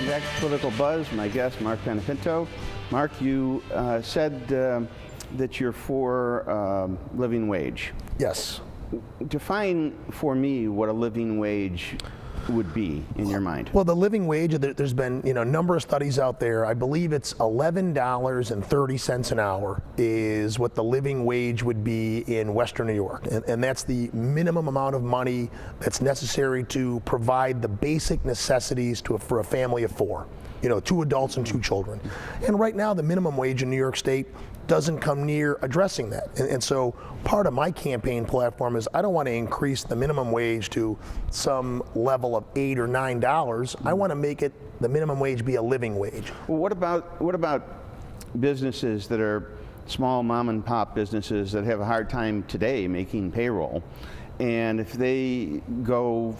back to Political Buzz. My guest, Mark Panepinto. Mark, you said that you're for living wage. Yes. Define for me what a living wage would be in your mind. Well, the living wage, there's been a number of studies out there. I believe it's $11.30 an hour is what the living wage would be in Western New York. And that's the minimum amount of money that's necessary to provide the basic necessities for a family of four. 2 adults and 2 children. And right now, the minimum wage in New York State doesn't come near addressing that. And so part of my campaign platform is I don't want to increase the minimum wage to some level of $8 or $9. I want to make it the minimum wage be a living wage. Well, what about businesses that are small mom and pop businesses that have a hard time today making payroll? And if they go,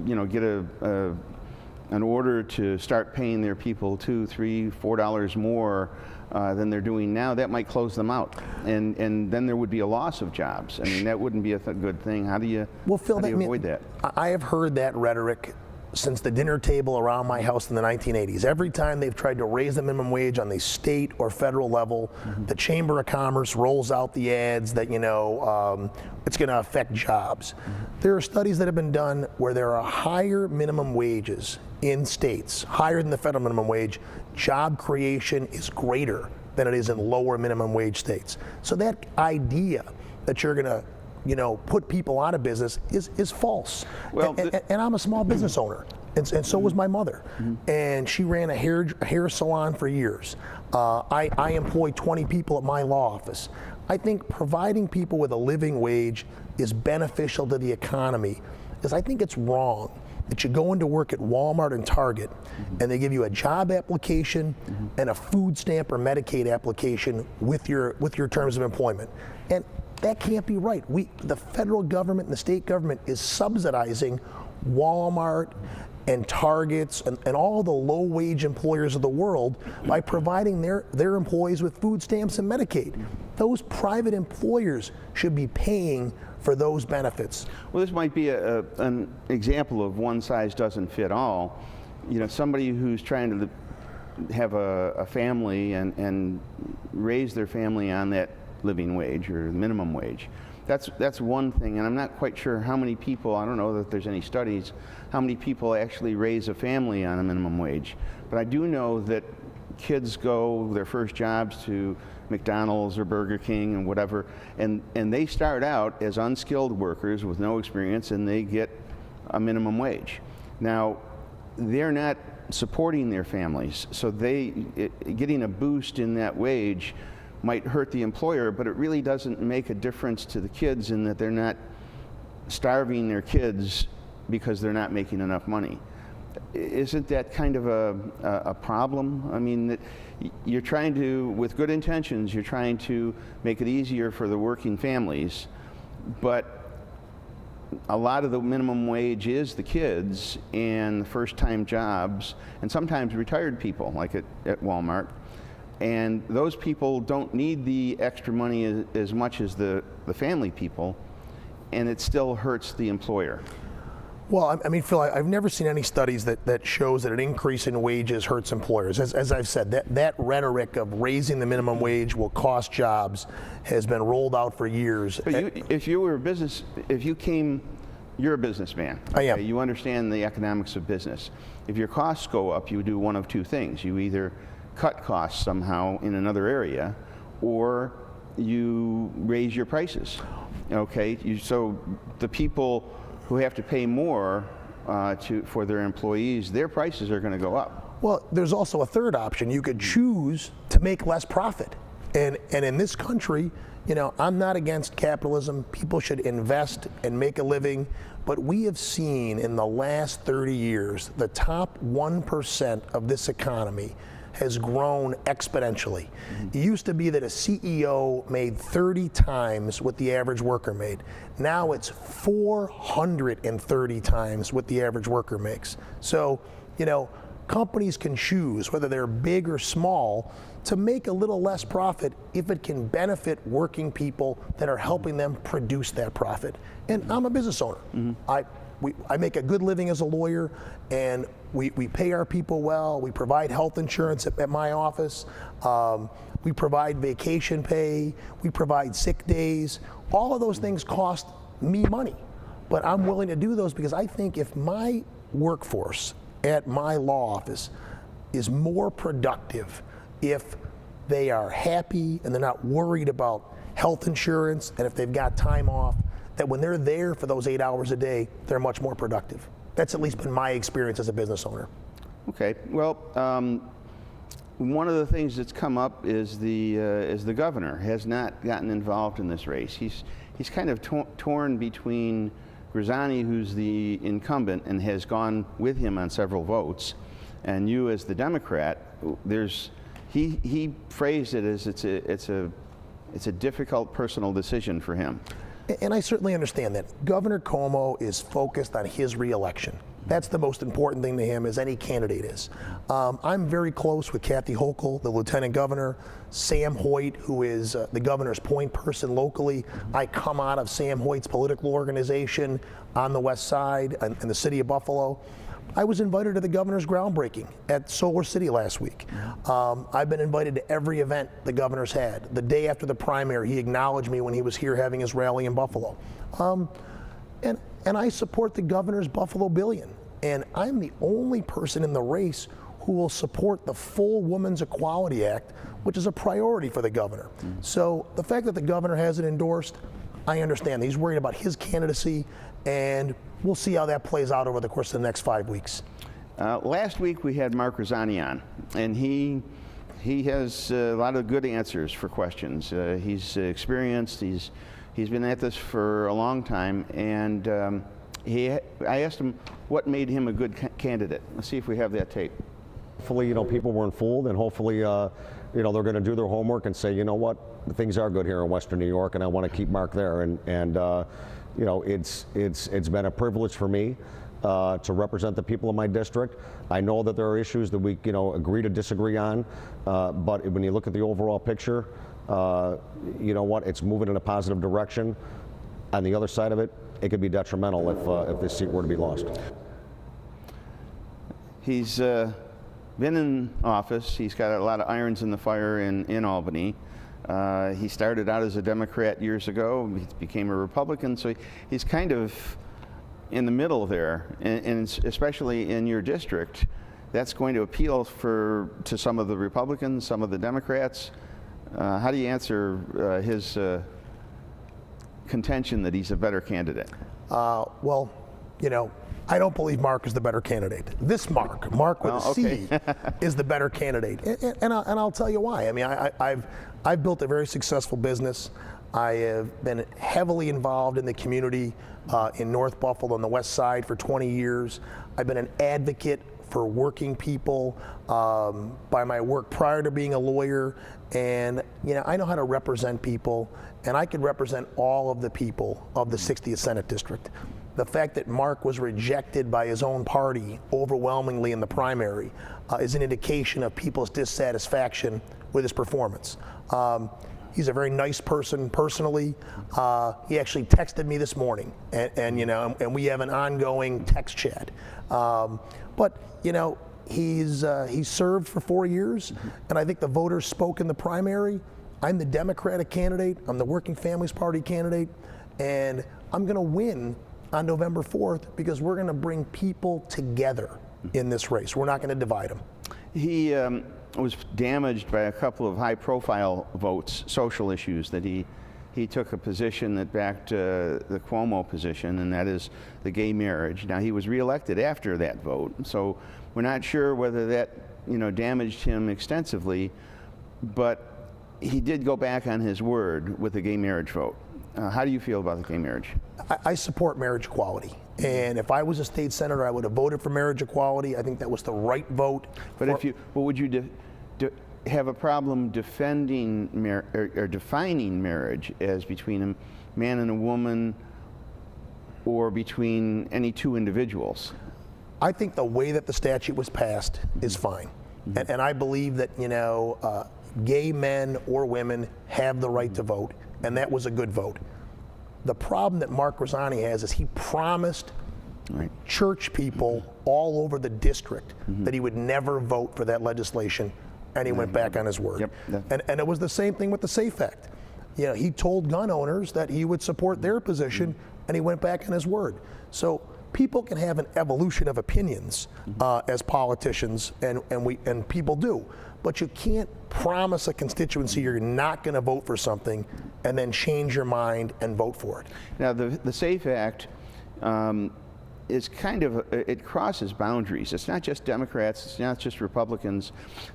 get an order to start paying their people $2, $3, $4 more than they're doing now, that might close them out, and then there would be a loss of jobs. I mean, that wouldn't be a good thing. How do you avoid that? I have heard that rhetoric since the dinner table around my house in the 1980s. Every time they've tried to raise the minimum wage on the state or federal level, the Chamber of Commerce rolls out the ads that it's going to affect jobs. There are studies that have been done where there are higher minimum wages in states, higher than the federal minimum wage. Job creation is greater than it is in lower minimum wage states. So that idea that you're going to put people out of business is false. Well, and I'm a small business owner, and so was my mother. And she ran a hair salon for years. I employ 20 people at my law office. I think providing people with a living wage is beneficial to the economy, because I think it's wrong that you go into work at Walmart and Target and they give you a job application and a food stamp or Medicaid application with your terms of employment. And that can't be right. The federal government and the state government is subsidizing Walmart and Targets and all the low-wage employers of the world by providing their employees with food stamps and Medicaid. Those private employers should be paying for those benefits. Well, this might be an example of one size doesn't fit all. Somebody who's trying to have a family and raise their family on that living wage or minimum wage. That's one thing, and I'm not quite sure how many people, I don't know that there's any studies, how many people actually raise a family on a minimum wage. But I do know that kids go their first jobs to McDonald's or Burger King and whatever, and they start out as unskilled workers with no experience, and they get a minimum wage. Now, they're not supporting their families, so getting a boost in that wage might hurt the employer, but it really doesn't make a difference to the kids in that they're not starving their kids because they're not making enough money. Isn't that kind of a problem? I mean, you're trying to, with good intentions, you're trying to make it easier for the working families, but a lot of the minimum wage is the kids and the first-time jobs, and sometimes retired people, like at Walmart. And those people don't need the extra money as much as the family people, and it still hurts the employer. Well, I mean, Phil, I've never seen any studies that shows that an increase in wages hurts employers. As I've said, that rhetoric of raising the minimum wage will cost jobs has been rolled out for years. But you're a businessman. I am. Okay? You understand the economics of business. If your costs go up, you do one of two things. You either cut costs somehow in another area, or you raise your prices. Okay, so the people who have to pay more for their employees, their prices are going to go up. Well, there's also a third option. You could choose to make less profit. And in this country, I'm not against capitalism. People should invest and make a living. But we have seen in the last 30 years, the top 1% of this economy has grown exponentially. It used to be that a CEO made 30 times what the average worker made. Now it's 430 times what the average worker makes. So, companies can choose, whether they're big or small, to make a little less profit if it can benefit working people that are helping them produce that profit. And I'm a business owner. I make a good living as a lawyer, and we pay our people well. We provide health insurance at my office. We provide vacation pay. We provide sick days. All of those things cost me money, but I'm willing to do those because I think if my workforce at my law office is more productive, if they are happy and they're not worried about health insurance, and if they've got time off, that when they're there for those 8 hours a day, they're much more productive. That's at least been my experience as a business owner. Okay. Well, one of the things that's come up is the governor has not gotten involved in this race. He's kind of torn between Grisani, who's the incumbent and has gone with him on several votes, and you as the Democrat. He phrased it as it's a difficult personal decision for him. And I certainly understand that. Governor Cuomo is focused on his reelection. That's the most important thing to him, as any candidate is. I'm very close with Kathy Hochul, the lieutenant governor, Sam Hoyt, who is the governor's point person locally. I come out of Sam Hoyt's political organization on the west side in the city of Buffalo. I was invited to the governor's groundbreaking at Solar City last week. I've been invited to every event the governor's had. The day after the primary, he acknowledged me when he was here having his rally in Buffalo. And I support the governor's Buffalo Billion. And I'm the only person in the race who will support the full Women's Equality Act, which is a priority for the governor. So the fact that the governor hasn't endorsed, I understand. He's worried about his candidacy, and we'll see how that plays out over the course of the next 5 weeks. Last week we had Mark Grisani on, and he has a lot of good answers for questions. He's experienced. He's been at this for a long time, and I asked him what made him a good candidate. Let's see if we have that tape. Hopefully, people weren't fooled, and hopefully, they're going to do their homework and say, you know what, things are good here in Western New York, and I want to keep Mark there. And it's been a privilege for me to represent the people of my district. I know that there are issues that we, agree to disagree on, but when you look at the overall picture, you know what, it's moving in a positive direction. On the other side of it, it could be detrimental if this seat were to be lost. He's been in office. He's got a lot of irons in the fire in Albany. He started out as a Democrat years ago. He became a Republican, so he's kind of in the middle there, and especially in your district, that's going to appeal to some of the Republicans, some of the Democrats. How do you answer his contention that he's a better candidate? Well, I don't believe Mark is the better candidate. This Mark with a C, is the better candidate, and I'll tell you why. I mean, I've built a very successful business. I have been heavily involved in the community in North Buffalo on the west side for 20 years. I've been an advocate for working people by my work prior to being a lawyer, and I know how to represent people, and I could represent all of the people of the 60th Senate District. The fact that Mark was rejected by his own party overwhelmingly in the primary is an indication of people's dissatisfaction with his performance. He's a very nice person personally. He actually texted me this morning, and we have an ongoing text chat. But he's served for 4 years, and I think the voters spoke in the primary. I'm the Democratic candidate. I'm the Working Families Party candidate, and I'm going to win on November 4th because we're going to bring people together in this race. We're not going to divide them. He was damaged by a couple of high-profile votes, social issues, that he took a position that backed the Cuomo position, and that is the gay marriage. Now, he was reelected after that vote, so we're not sure whether that damaged him extensively, but he did go back on his word with the gay marriage vote. How do you feel about the gay marriage? I support marriage equality, and if I was a state senator, I would have voted for marriage equality. I think that was the right vote. But would you have a problem defending or defining marriage as between a man and a woman, or between any two individuals? I think the way that the statute was passed is fine, and I believe that gay men or women have the right to vote, and that was a good vote. The problem that Mark Grisani has is he promised Right. church people all over the district that he would never vote for that legislation, and he went back on his word. Yep. And it was the same thing with the SAFE Act. You know, he told gun owners that he would support their position, and he went back on his word. So people can have an evolution of opinions as politicians, and people do. But you can't promise a constituency you're not going to vote for something and then change your mind and vote for it. Now, the SAFE Act is kind of, it crosses boundaries. It's not just Democrats, it's not just Republicans.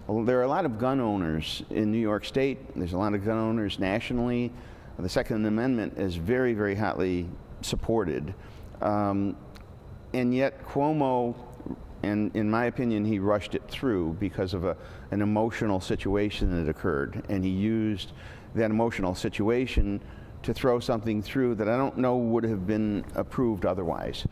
Well, there are a lot of gun owners in New York State. There's a lot of gun owners nationally. The Second Amendment is very, very hotly supported. And yet Cuomo, and in my opinion, he rushed it through because of an emotional situation that occurred. And he used that emotional situation to throw something through that I don't know would have been approved otherwise.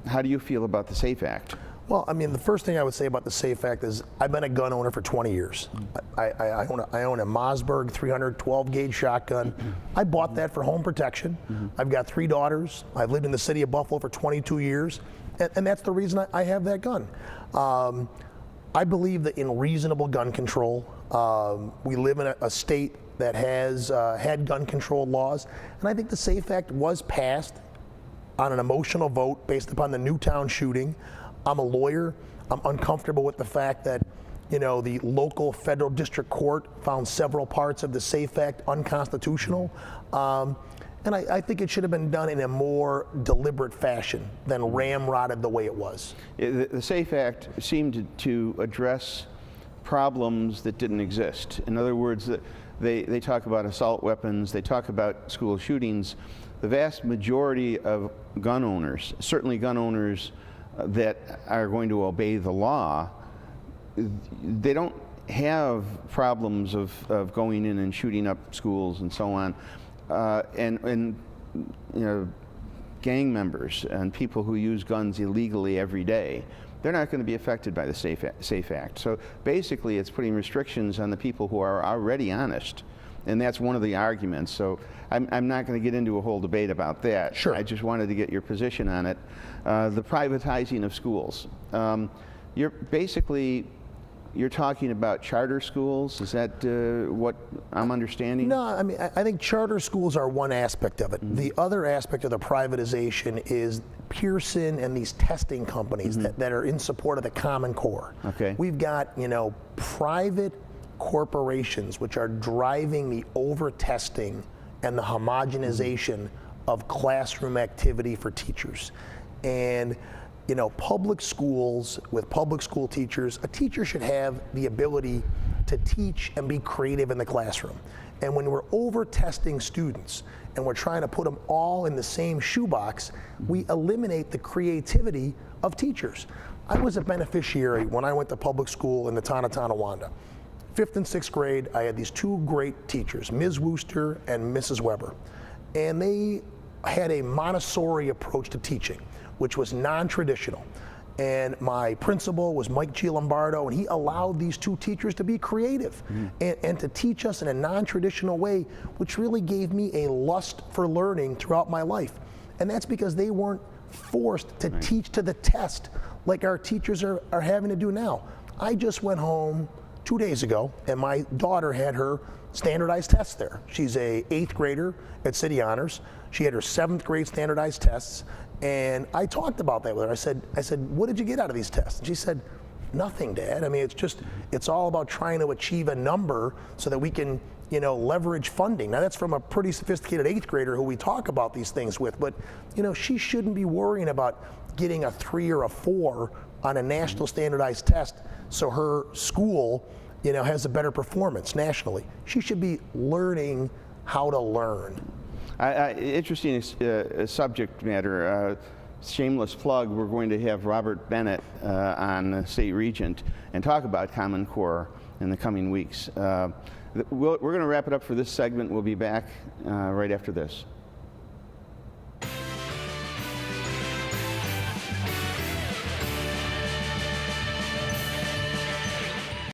How do you feel about the SAFE Act? Well, I mean, the first thing I would say about the SAFE Act is I've been a gun owner for 20 years. I own a Mossberg 312 gauge shotgun. I bought that for home protection. I've got 3 daughters. I've lived in the city of Buffalo for 22 years, and that's the reason I have that gun. I believe that in reasonable gun control, we live in a state that has had gun control laws, and I think the SAFE Act was passed on an emotional vote based upon the Newtown shooting. I'm a lawyer. I'm uncomfortable with the fact that, you know, the local federal district court found several parts of the SAFE Act unconstitutional. And I think it should have been done in a more deliberate fashion than ramrodded the way it was. The SAFE Act seemed to address problems that didn't exist. In other words, they talk about assault weapons, they talk about school shootings. The vast majority of gun owners, certainly gun owners that are going to obey the law, they don't have problems of going in and shooting up schools and so on. And you know, gang members and people who use guns illegally every day, they're not going to be affected by the SAFE Act. So basically it's putting restrictions on the people who are already honest. And that's one of the arguments. So I'm not going to get into a whole debate about that. Sure. I just wanted to get your position on it. The privatizing of schools. You're talking about charter schools. Is that what I'm understanding? No, I mean, I think charter schools are one aspect of it. The other aspect of the privatization is Pearson and these testing companies that are in support of the Common Core. Okay. We've got, you know, private corporations which are driving the over-testing and the homogenization of classroom activity for teachers. And, you know, public schools with public school teachers, a teacher should have the ability to teach and be creative in the classroom. And when we're over-testing students and we're trying to put them all in the same shoebox, we eliminate the creativity of teachers. I was a beneficiary when I went to public school in the town of Tonawanda. 5th and 6th grade, I had these 2 great teachers, Ms. Wooster and Mrs. Weber. And they had a Montessori approach to teaching, which was non-traditional. And my principal was Mike G. Lombardo, and he allowed these 2 teachers to be creative and to teach us in a non-traditional way, which really gave me a lust for learning throughout my life. And that's because they weren't forced to teach to the test like our teachers are having to do now. I just went home 2 days ago, and my daughter had her standardized tests there. She's a 8th grader at City Honors. She had her 7th grade standardized tests, and I talked about that with her. I said, what did you get out of these tests? And she said, nothing, Dad. I mean, it's all about trying to achieve a number so that we can, you know, leverage funding. Now that's from a pretty sophisticated 8th grader who we talk about these things with, but, you know, she shouldn't be worrying about getting a 3 or a 4 on a national standardized test so her school, you know, has a better performance nationally. She should be learning how to learn. Interesting subject matter. Shameless plug, we're going to have Robert Bennett on State Regent and talk about Common Core in the coming weeks. We're going to wrap it up for this segment. We'll be back right after this.